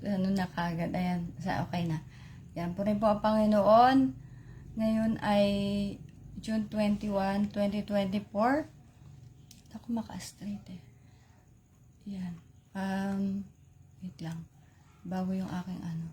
ano na kagad. Ayan, okay na. Yan, purihin po ang Panginoon. Ngayon ay June 21, 2024. Ako maka-straight eh. Yan. Wait lang. Bago yung aking ano.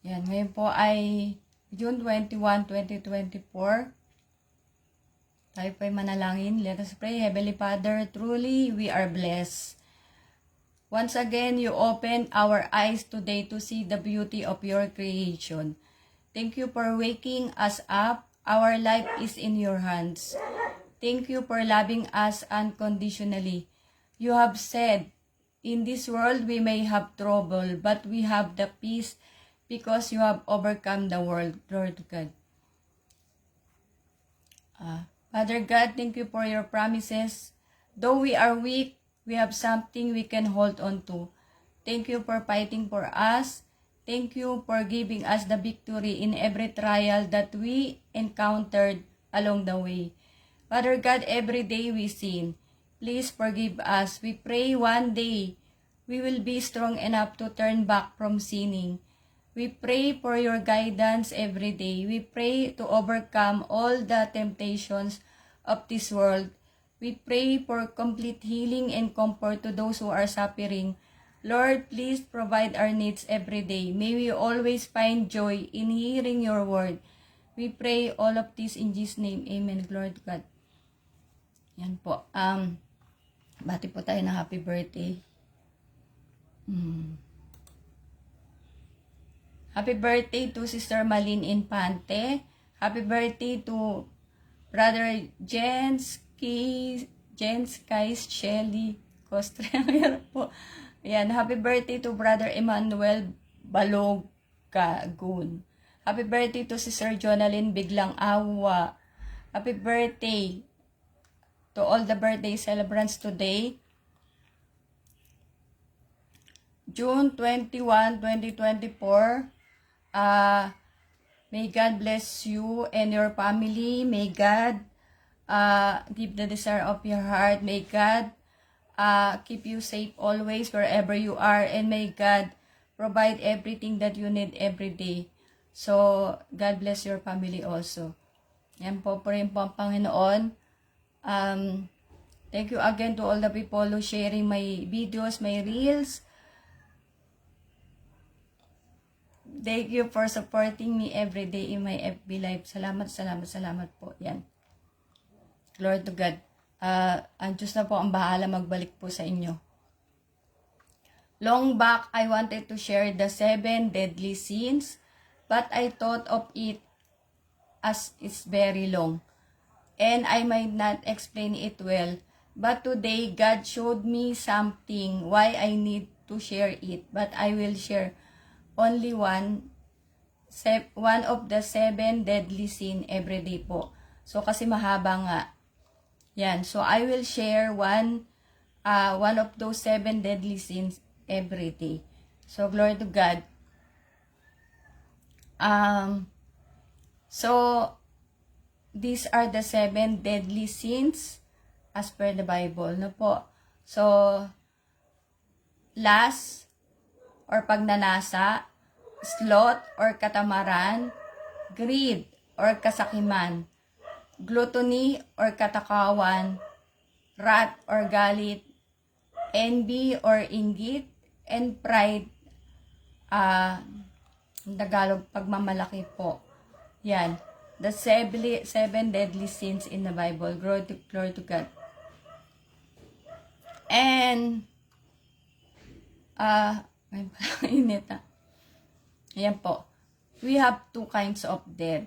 Yan, ngayon po ay June 21, 2024. Tayo po ay manalangin. Let us pray. Heavenly Father, truly we are blessed. Once again, you open our eyes today to see the beauty of your creation. Thank you for waking us up. Our life is in your hands. Thank you for loving us unconditionally. You have said, in this world we may have trouble, but we have the peace because you have overcome the world. Glory to God. Father God, thank you for your promises. Though we are weak, we have something we can hold on to. Thank you for fighting for us. Thank you for giving us the victory in every trial that we encountered along the way. Father God, every day we sin. Please forgive us. We pray one day we will be strong enough to turn back from sinning. We pray for your guidance every day. We pray to overcome all the temptations of this world. We pray for complete healing and comfort to those who are suffering. Lord, please provide our needs every day. May we always find joy in hearing your word. We pray all of this in Jesus' name. Amen. Glory to God. Yan po. Bati po tayo ng happy birthday. Happy birthday to Sister Malin Infante. Happy birthday to Brother Jens Kais Shelly Costrer po. Ayan, happy birthday to Brother Emmanuel Balogagun. Happy birthday to Sister Jonalyn Biglang Awa. Happy birthday to all the birthday celebrants today. June 21, 2024. May God bless you and your family. May God give the desire of your heart. May God keep you safe always wherever you are. And may God provide everything that you need every day. So, God bless your family also. Yan po rin po ang Panginoon. Thank you again to all the people who sharing my videos, my reels. Thank you for supporting me every day in my FB Live. Salamat po. Yan. Glory to God. Ang Diyos na po ang bahala magbalik po sa inyo. Long back, I wanted to share the 7 deadly sins, but I thought of it as it's very long, and I might not explain it well. But today, God showed me something why I need to share it, but I will share only one of the 7 deadly sin every day po. So, kasi mahaba nga. Yan. So, I will share one of those 7 deadly sins every day. So, glory to God. So, these are the 7 deadly sins as per the Bible. No po? So, lust or pagnanasa, sloth or katamaran, greed or kasakiman, gluttony or katakawan, wrath or galit, envy or inggit, and pride, Tagalog, pagmamalaki po. Yan. The 7 deadly sins in the Bible. Glory to God. And, init na. Ayan po. We have 2 kinds of death.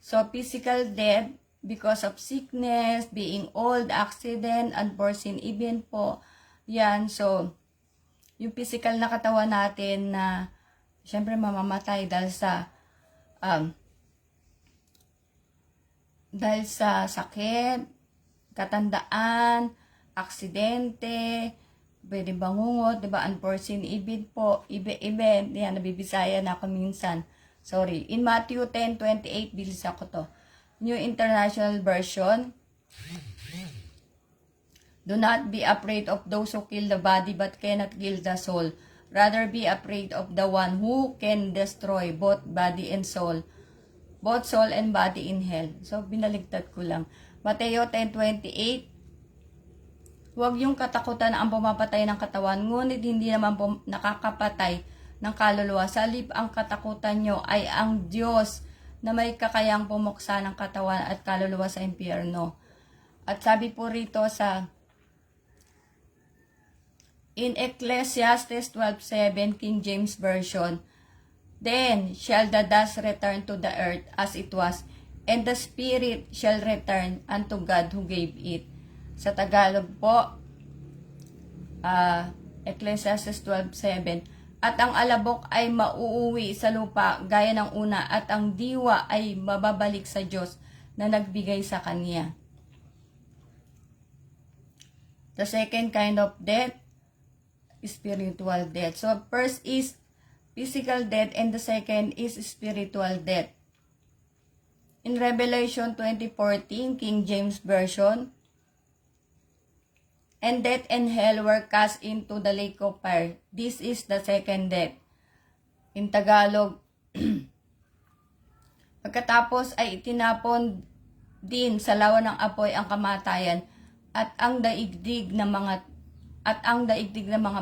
So, physical death because of sickness, being old, accident, unforeseen event po. Yan. So, yung physical na katawan natin na syempre mamamatay dahil sa sakit, katandaan, aksidente, pwede bangungot, diba, unforeseen event po, event, yan, nabibisaya na ako minsan. Sorry. In Matthew 10:28, bilis ako to. New International Version. Do not be afraid of those who kill the body but cannot kill the soul. Rather be afraid of the one who can destroy both body and soul, both soul and body in hell. So, binaligtad ko lang. Mateo 10:28, huwag yung katakutan ang pumapatay ng katawan, ngunit hindi naman nakakapatay ng kaluluwa. Salip ang katakutan nyo ay ang Diyos na may kakayang pumuksa ng katawan at kaluluwa sa impyerno. At sabi po rito in Ecclesiastes 12:7, King James Version, then shall the dust return to the earth as it was, and the spirit shall return unto God who gave it. Sa Tagalog po, Ecclesiastes 12:7, at ang alabok ay mauuwi sa lupa gaya ng una, at ang diwa ay mababalik sa Diyos na nagbigay sa kanya. The second kind of death, spiritual death. So first is physical death and the second is spiritual death. In Revelation 20:14, King James Version, and death and hell were cast into the lake of fire. This is the second death. In Tagalog, pagkatapos ay itinapon din sa lawa ng apoy ang kamatayan at ang daigdig ng mga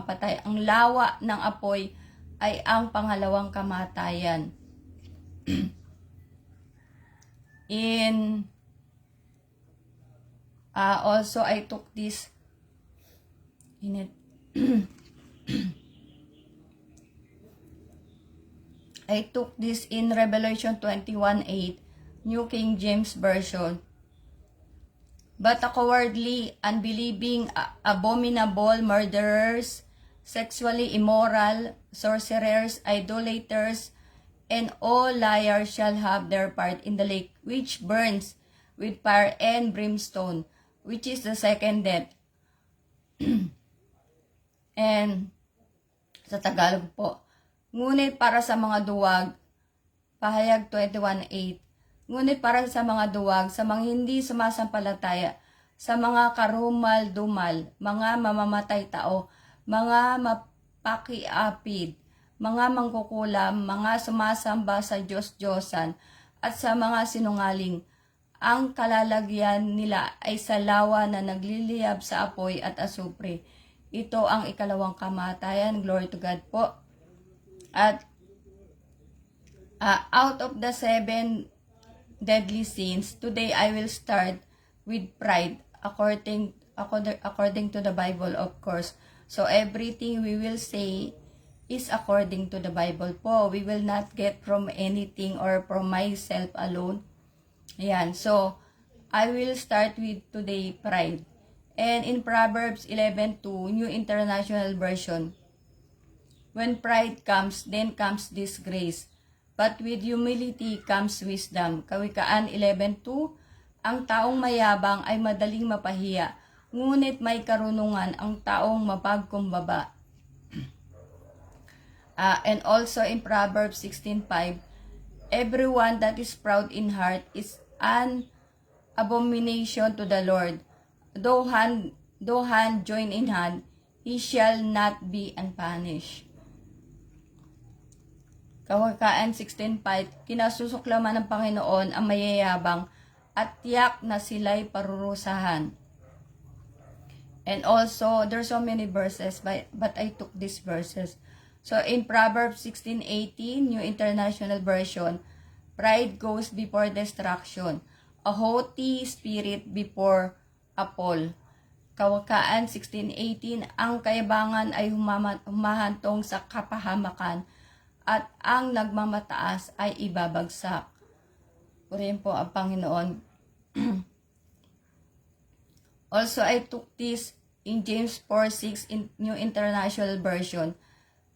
patay. Ang lawa ng apoy ay ang pangalawang kamatayan. Also I took this in it. I took this in Revelation 21:8, New King James Version. But the cowardly, unbelieving, abominable, murderers, sexually immoral, sorcerers, idolaters, and all liars shall have their part in the lake which burns with fire and brimstone, which is the second death. And sa Tagalog po, ngunit para sa mga duwag, Pahayag 21:8, ngunit para sa mga duwag, sa mga hindi sumasampalataya, sa mga karumal-dumal, mga mamamatay tao, mga mapakiapid, mga mangkukulam, mga sumasamba sa Diyos-Diyosan, at sa mga sinungaling, ang kalalagyan nila ay sa lawa na nagliliyab sa apoy at asupre. Ito ang ikalawang kamatayan. Glory to God po. At out of the 7 deadly sins, today I will start with pride, according to the Bible, of course. So everything we will say is according to the Bible po. We will not get from anything or from myself alone. Ayan. So I will start with today pride. And in Proverbs 11:2, New International Version, when pride comes, then comes disgrace. But with humility comes wisdom. Kawikaan 11:2, ang taong mayabang ay madaling mapahiya, ngunit may karunungan ang taong mapagkumbaba. And also in Proverbs 16:5, everyone that is proud in heart is an abomination to the Lord. Though hand join in hand, he shall not be unpunished. Kawikaan 16:5, kinasusuklaman ng Panginoon ang mayayabang at tiyak na sila'y parurusahan. And also, there's so many verses, but I took these verses. So in Proverbs 16:18, New International Version, pride goes before destruction, a haughty spirit before a fall. Kawikaan 16:18, ang kayabangan ay humahantong sa kapahamakan, at ang nagmamataas ay ibabagsak. Purihin po ang Panginoon. Also, I took this in James 4:6 in New International Version.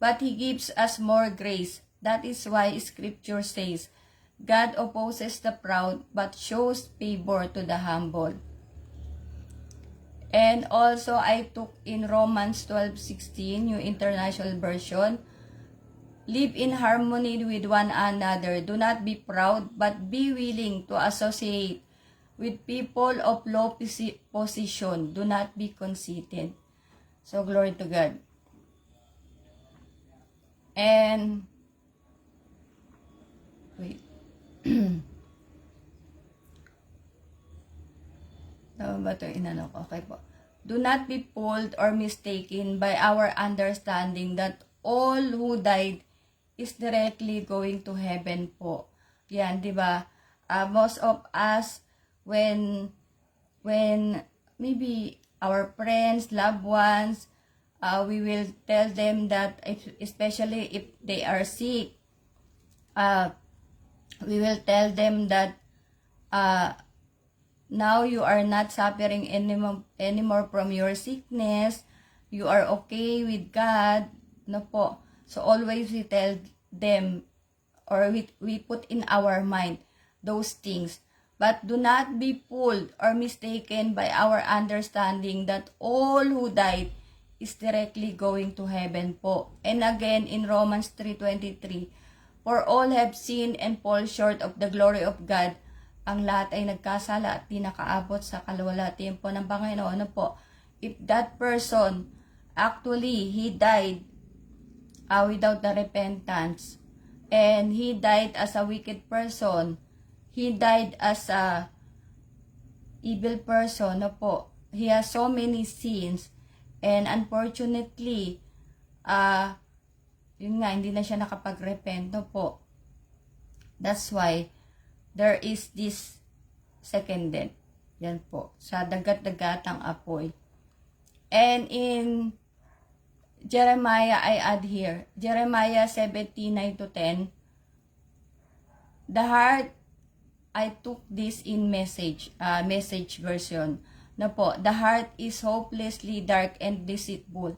But He gives us more grace. That is why Scripture says, God opposes the proud, but shows favor to the humble. And also, I took in Romans 12:16, New International Version, live in harmony with one another. Do not be proud, but be willing to associate with people of low position. Do not be conceited. So, glory to God. And, wait. Tama ba ito inano ko? Okay po. Do not be fooled or mistaken by our understanding that all who died is directly going to heaven po. Yan, di ba? Most of us, when maybe our friends, loved ones, we will tell them that, especially if they are sick, we will tell them that now you are not suffering anymore from your sickness. You are okay with God. No po. So always we tell them, or we put in our mind those things. But do not be fooled or mistaken by our understanding that all who died is directly going to heaven po. And again, in Romans 3:23, for all have sinned and fall short of the glory of God. Ang lahat ay nagkasala at di nakaabot sa kaluwalhatian po ng Panginoon. Ano po? If that person, actually, he died without the repentance, and he died as a wicked person, he died as a evil person, no po. He has so many sins, and unfortunately, yun nga, hindi na siya nakapag-repent, no po. That's why, there is this second death. Yan po. Sa dagat-dagatang apoy. And in Jeremiah, I add here, Jeremiah 17:9-10, the heart, I took this in message version. Na po, the heart is hopelessly dark and deceitful,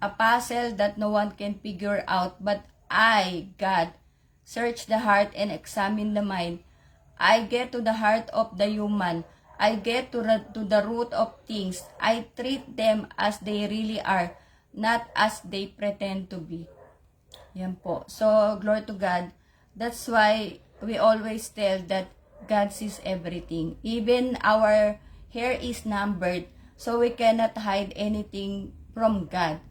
a puzzle that no one can figure out, but I, God, search the heart and examine the mind. I get to the heart of the human. I get to the root of things. I treat them as they really are, not as they pretend to be. Yan po. So, glory to God. That's why we always tell that God sees everything. Even our hair is numbered, so we cannot hide anything from God.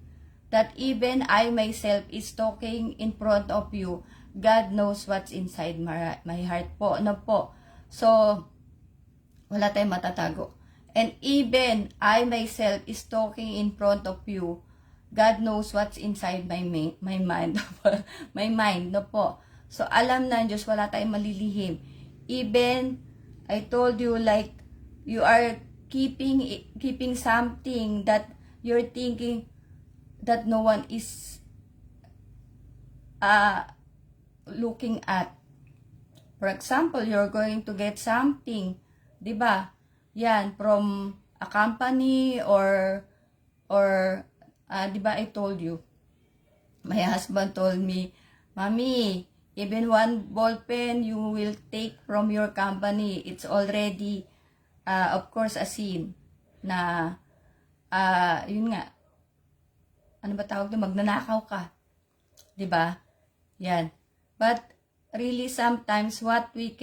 That even I myself is talking in front of you, God knows what's inside my heart po. Ano po? So, wala tayong matatago. And even I myself is talking in front of you, God knows what's inside my mind. My mind, no po. So, alam na Diyos, wala tayong malilihim. Even, I told you, like, you are keeping something that you're thinking that no one is looking at. For example, you're going to get something, 'di ba? Yan from a company or 'di ba, I told you. My husband told me, "Mommy, even one ball pen you will take from your company, it's already of course a sin na yun nga. Ano ba tawag doon? Magnanakaw ka." 'Di ba? Yan. But really sometimes what we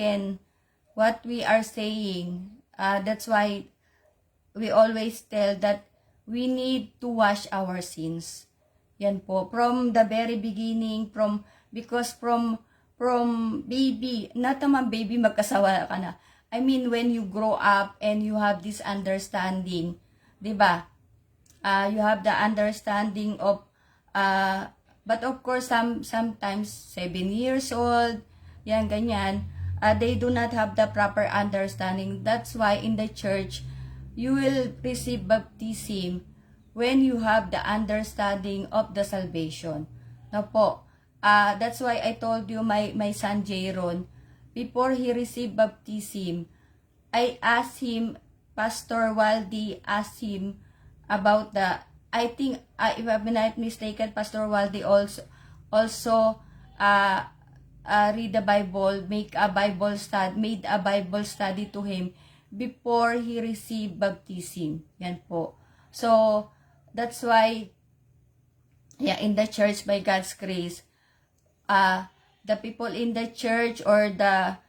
are saying, that's why we always tell that we need to wash our sins. Yan po. From the very beginning, because from baby, not naman baby magkasawa ka na. I mean, when you grow up and you have this understanding, di ba? You have the understanding of but of course, sometimes 7 years old, yan, ganyan, they do not have the proper understanding. That's why in the church, you will receive baptism when you have the understanding of the salvation. Na po, that's why I told you my son Jaron, before he received baptism, I asked him, Pastor Waldi asked him about the, I think, if I'm not mistaken, Pastor Waldi also read the Bible, made a Bible study to him before he received baptism. Yan po. So, that's why, yeah, in the church, by God's grace, the people in the church or the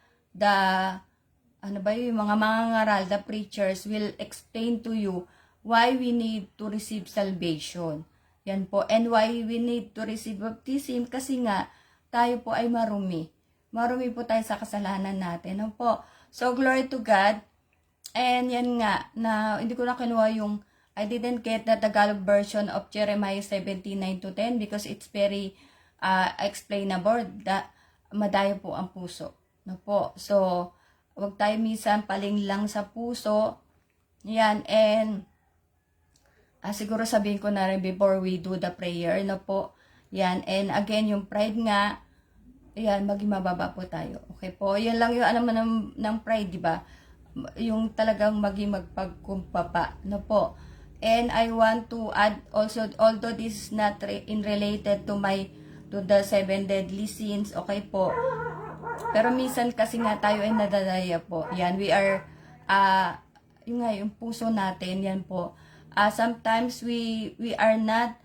ano ba yung mga mangangaral, the preachers will explain to you why we need to receive salvation. Yan po. And why we need to receive baptism, kasi nga, tayo po ay marumi. Marumi po tayo sa kasalanan natin. Ano po? So, glory to God. And yan nga, na hindi ko na kinuha yung, I didn't get the Tagalog version of Jeremiah 17:9-10 because it's very explainable. Madayo po ang puso. No po. So, wag tayo minsan paling lang sa puso. Yan. And, siguro sabihin ko na rin before we do the prayer. No po. Yan. And again, yung pride nga, yan, maging mababa po tayo. Okay po. Yan lang yung alam mo ng pride, di ba? Yung talagang maging magpagkumpapa. No po. And I want to add also, although this is not related to the 7 deadly sins, okay po. Pero minsan kasi nga tayo ay nadadaya po. Yan, we are, yung nga, yung puso natin, yan po. Sometimes we are not,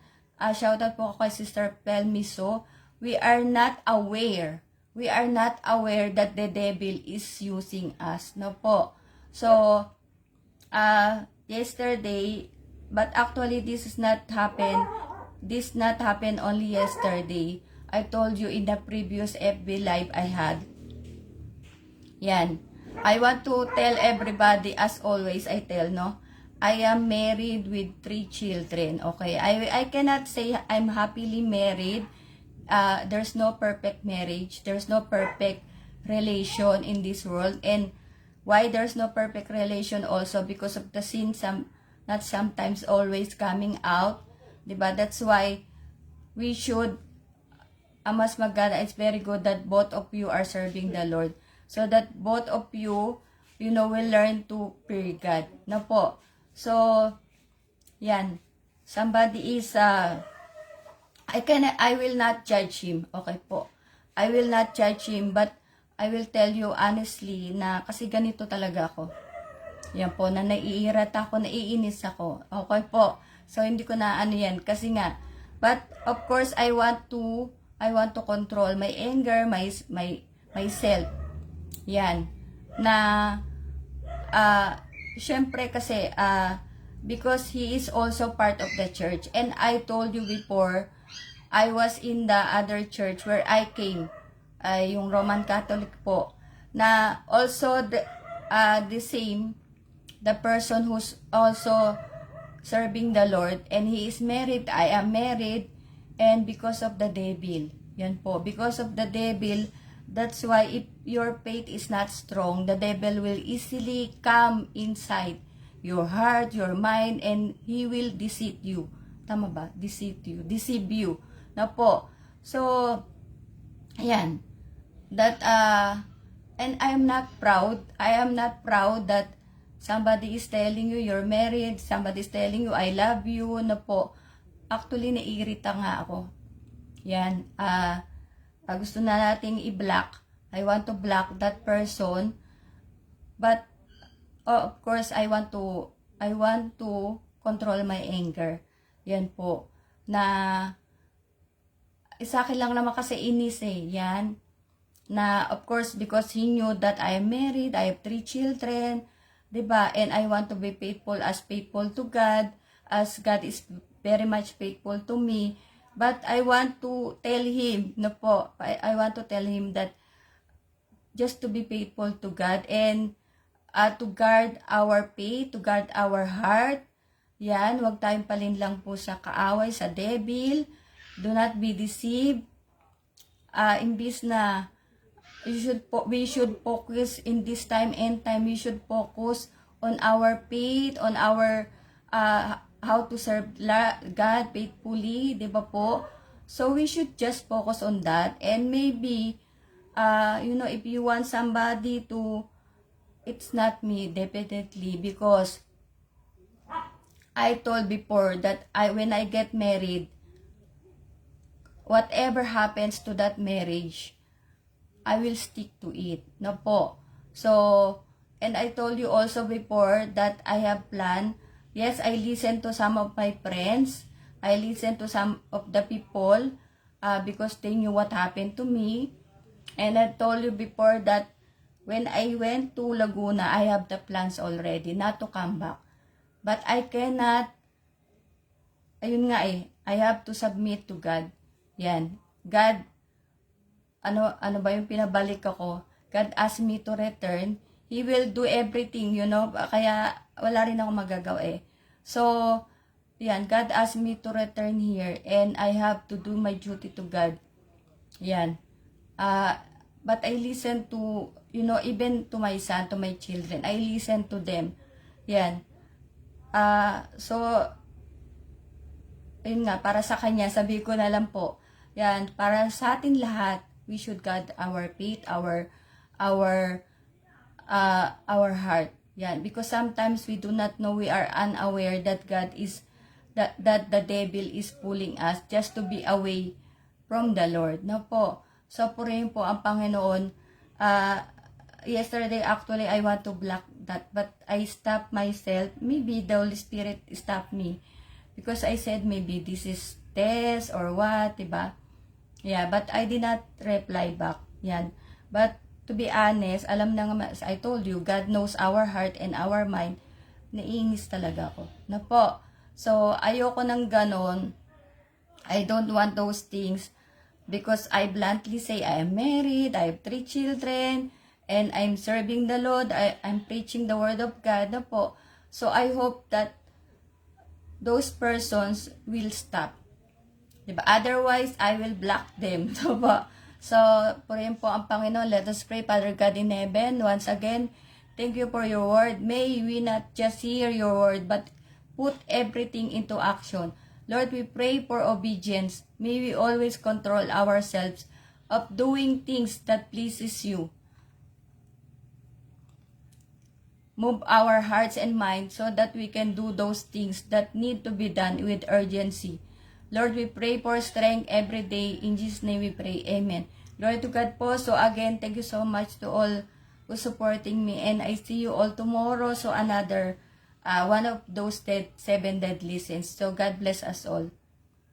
shout out po kay Sister Pelmiso, we are not aware. We are not aware that the devil is using us. No po. So, yesterday, but actually this is not happen. This not happen only yesterday. I told you in the previous FB live I had. Yan. I want to tell everybody, as always I tell, no? I am married with 3 children. Okay? I cannot say I'm happily married. There's no perfect marriage. There's no perfect relation in this world. And why there's no perfect relation also? Because of the sin, not sometimes always coming out. Diba? That's why we should, mas maganda, it's very good that both of you are serving the Lord. So that both of you, will learn to fear God. Na po. So, yan. Somebody is, I will not judge him. Okay po. I will not judge him, but I will tell you honestly na kasi ganito talaga ako. Yan po, na naiirata ako, naiinis ako. Okay po. So, hindi ko na yan. Kasi nga, but of course, I want to control my anger, myself. Yan. Na, syempre kasi, because he is also part of the church. And I told you before, I was in the other church where I came, yung Roman Catholic po, na also the same, the person who's also serving the Lord, and he is married, I am married, and because of the devil, yan po, because of the devil, that's why if your faith is not strong, the devil will easily come inside your heart, your mind, and he will deceive you. Tama ba? Deceive you. Na po. So, ayan. That, and I'm not proud that somebody is telling you you're married, somebody is telling you I love you, na po. Actually, naiirita nga ako. Yan. Gusto na nating i-block. I want to block that person. But, of course, I want to control my anger. Yan po. Na, sa akin lang naman kasi inis yan. Na, of course, because he knew that I am married, I have 3 children, diba? And I want to be faithful to God, as God is very much faithful to me. But I want to tell him, I want to tell him that just to be faithful to God and to guard our faith, to guard our heart. Yan, huwag tayong palinlang po sa kaaway, sa devil. Do not be deceived. Imbis na we should focus in this end time, we should focus on our faith, on our how to serve God faithfully, di ba po? So we should just focus on that. And maybe, if you want somebody to, it's not me, definitely, because I told before that when I get married, whatever happens to that marriage, I will stick to it. No po. So, and I told you also before that I have planned. Yes, I listen to some of my friends. I listen to some of the people because they knew what happened to me. And I told you before that when I went to Laguna, I have the plans already not to come back. But I cannot, ayun nga I have to submit to God. Yan. God, ano ba yung pinabalik ako? God asked me to return. He will do everything, kaya wala rin ako magagawa So, yan, God asked me to return here and I have to do my duty to God. Yan. But I listen to, even to my son, to my children, I listen to them. Yan. So, ayun nga, para sa kanya, sabi ko na lang po, yan, para sa atin lahat, we should guard our faith, our heart. Yan, because sometimes we do not know, we are unaware that God is, that the devil is pulling us just to be away from the Lord. Na po, so purihin po ang Panginoon. Yesterday, actually, I want to block that, but I stopped myself. Maybe the Holy Spirit stopped me. Because I said, maybe this is test or what, diba? Yeah, but I did not reply back. Yan. But, to be honest, alam na nga, as I told you, God knows our heart and our mind. Naiinis talaga ako. Na po. So, ayoko ng ganon. I don't want those things. Because I bluntly say, I am married, I have 3 children, and I'm serving the Lord, I'm preaching the Word of God na po. So, I hope that those persons will stop. Diba? Otherwise, I will block them. So, purihin po ang Panginoon. Let us pray. Father God in heaven, once again, thank you for your word. May we not just hear your word, but put everything into action. Lord, we pray for obedience. May we always control ourselves of doing things that pleases you. Move our hearts and minds so that we can do those things that need to be done with urgency. Lord, we pray for strength every day. In Jesus' name we pray. Amen. Glory to God po. So again, thank you so much to all who supporting me. And I see you all tomorrow. So another one of those 7 deadly sins. So God bless us all.